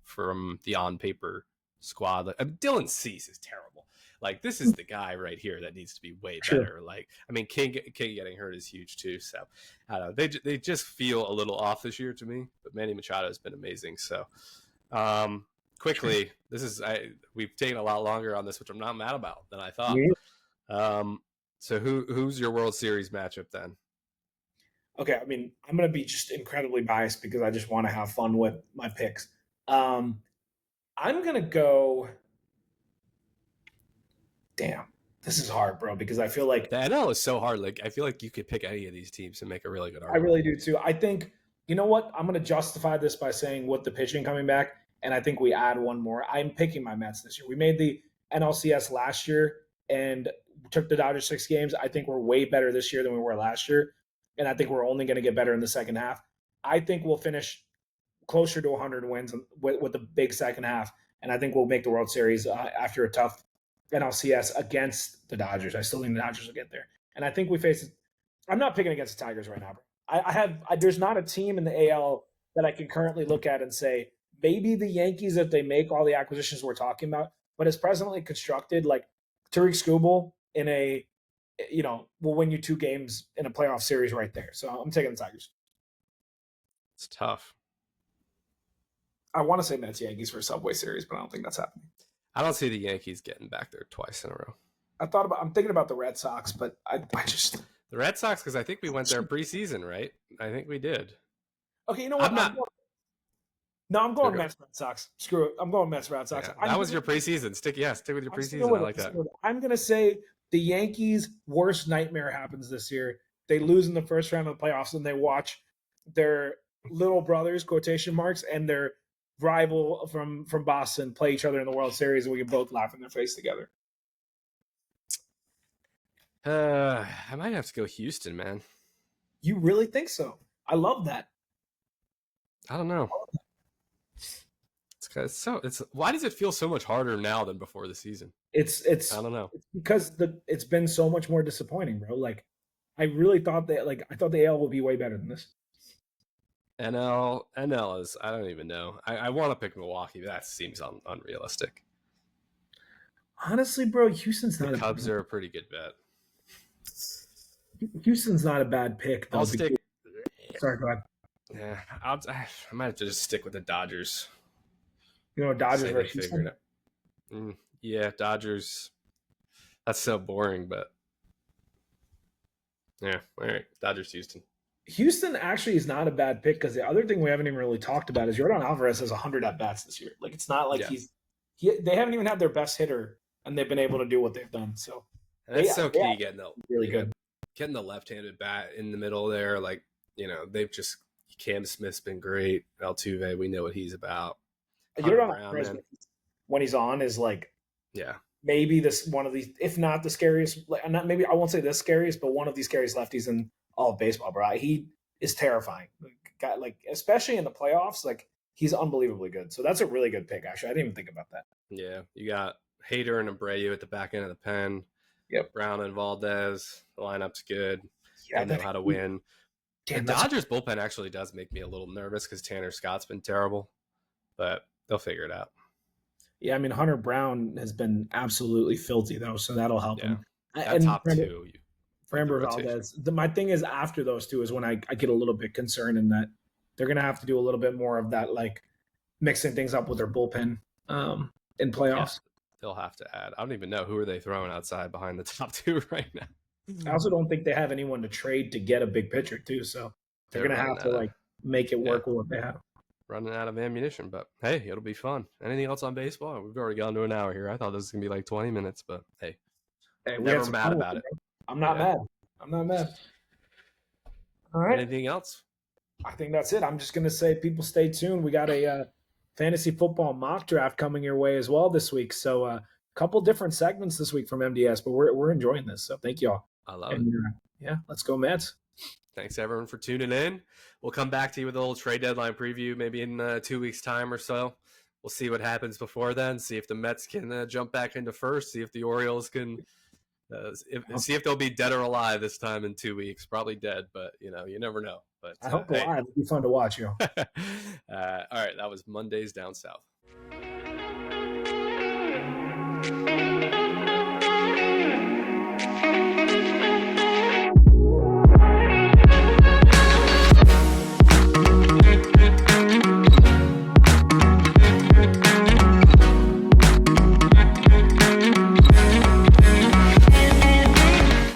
from the on paper squad. Like, Dylan Cease is terrible. Like this is the guy right here that needs to be way better. Like I mean, King getting hurt is huge too. So I don't know. They just feel a little off this year to me. But Manny Machado has been amazing. So quickly, we've taken a lot longer on this, which I'm not mad about than I thought. So who's your World Series matchup then? Okay, I mean, I'm going to be just incredibly biased because I just want to have fun with my picks. I'm going to go. Damn, this is hard, bro, because I feel like the NL is so hard. Like I feel like you could pick any of these teams and make a really good argument. I really do too. I think you know what? I'm going to justify this by saying with the pitching coming back, and I think we add one more. I'm picking my Mets this year. We made the NLCS last year and took the Dodgers 6 games. I think we're way better this year than we were last year, and I think we're only going to get better in the second half. I think we'll finish closer to 100 wins with the big second half, and I think we'll make the World Series after a tough NLCS against the Dodgers. I still think the Dodgers will get there, and I think we face. I'm not picking against the Tigers right now, bro. There's not a team in the AL that I can currently look at and say maybe the Yankees if they make all the acquisitions we're talking about, but it's presently constructed like Tariq Skubal in will win you 2 games in a playoff series right there. So I'm taking the Tigers. It's tough. I want to say Mets Yankees for a Subway Series, but I don't think that's happening. I don't see the Yankees getting back there twice in a row. I'm thinking about the Red Sox, but I just the Red Sox because I think we went there preseason, right? I think we did. Okay, you know what? I'm going Mets Red Sox. Screw it. I'm going Mets Red Sox. Yeah, that was your preseason. Stick with your preseason. I like that. I'm gonna say the Yankees' worst nightmare happens this year. They lose in the first round of the playoffs, and they watch their little brothers (quotation marks) and their rival from Boston play each other in the World Series, and we can both laugh in their face together. I might have to go Houston, man. You really think so? I love that. I don't know. It's why does it feel so much harder now than before the season? It's I don't know. it's because it's been so much more disappointing, bro. Like I really thought that I thought the AL would be way better than this. NL is I don't even know. I want to pick Milwaukee, but that seems unrealistic. Honestly, bro, Houston's not The Cubs are a pretty good bet. Houston's not a bad pick though. I'll stick. Sorry, go ahead. Yeah, I might have to just stick with the Dodgers. You know, Dodgers Say they versus figured Houston. it. Yeah, Dodgers. That's so boring, but yeah, all right. Dodgers, Houston. Houston actually is not a bad pick because the other thing we haven't even really talked about is Yordan Alvarez has 100 at bats this year. Like it's not like they haven't even had their best hitter and they've been able to do what they've done. So and that's so key getting really good. Getting the left-handed bat in the middle there, like they've just Cam Smith's been great. Altuve, we know what he's about. Yordan Alvarez, when he's on, is like maybe this one of these, if not the scariest. Not maybe I won't say the scariest, but one of these scariest lefties in all of baseball, bro. He is terrifying. Like especially in the playoffs, like he's unbelievably good. So that's a really good pick. Actually, I didn't even think about that. Yeah, you got Hader and Abreu at the back end of the pen. Yep, Brown and Valdez. The lineup's good. Yeah, they know how to win. Damn, the Dodgers bullpen actually does make me a little nervous because Tanner Scott's been terrible, but they'll figure it out. Yeah, I mean Hunter Brown has been absolutely filthy though, so that'll help him. That top two. Framber Valdez. My thing is after those two is when I get a little bit concerned in that they're going to have to do a little bit more of that, like mixing things up with their bullpen in playoffs. Yeah, they'll have to add. I don't even know who are they throwing outside behind the top two right now. I also don't think they have anyone to trade to get a big pitcher too, so they're going to have to like make it work with what they have. Running out of ammunition, but hey, it'll be fun. Anything else on baseball? We've already gone to an hour here. I thought this was going to be like 20 minutes, but hey never mad about it. I'm not mad. I'm not mad. All right. Anything else? I think that's it. I'm just going to say people stay tuned. We got a fantasy football mock draft coming your way as well this week. So a couple different segments this week from MDS, but we're enjoying this. So thank you all. I love it. Yeah, let's go Mets. Thanks everyone for tuning in. We'll come back to you with a little trade deadline preview maybe in 2 weeks time or so. We'll see what happens before then. See if the Mets can jump back into first. See if the Orioles can see if they'll be dead or alive this time in 2 weeks. Probably dead, but you never know. But I hope alive. It'll be fun to watch, you. All right, that was Mondays Down South.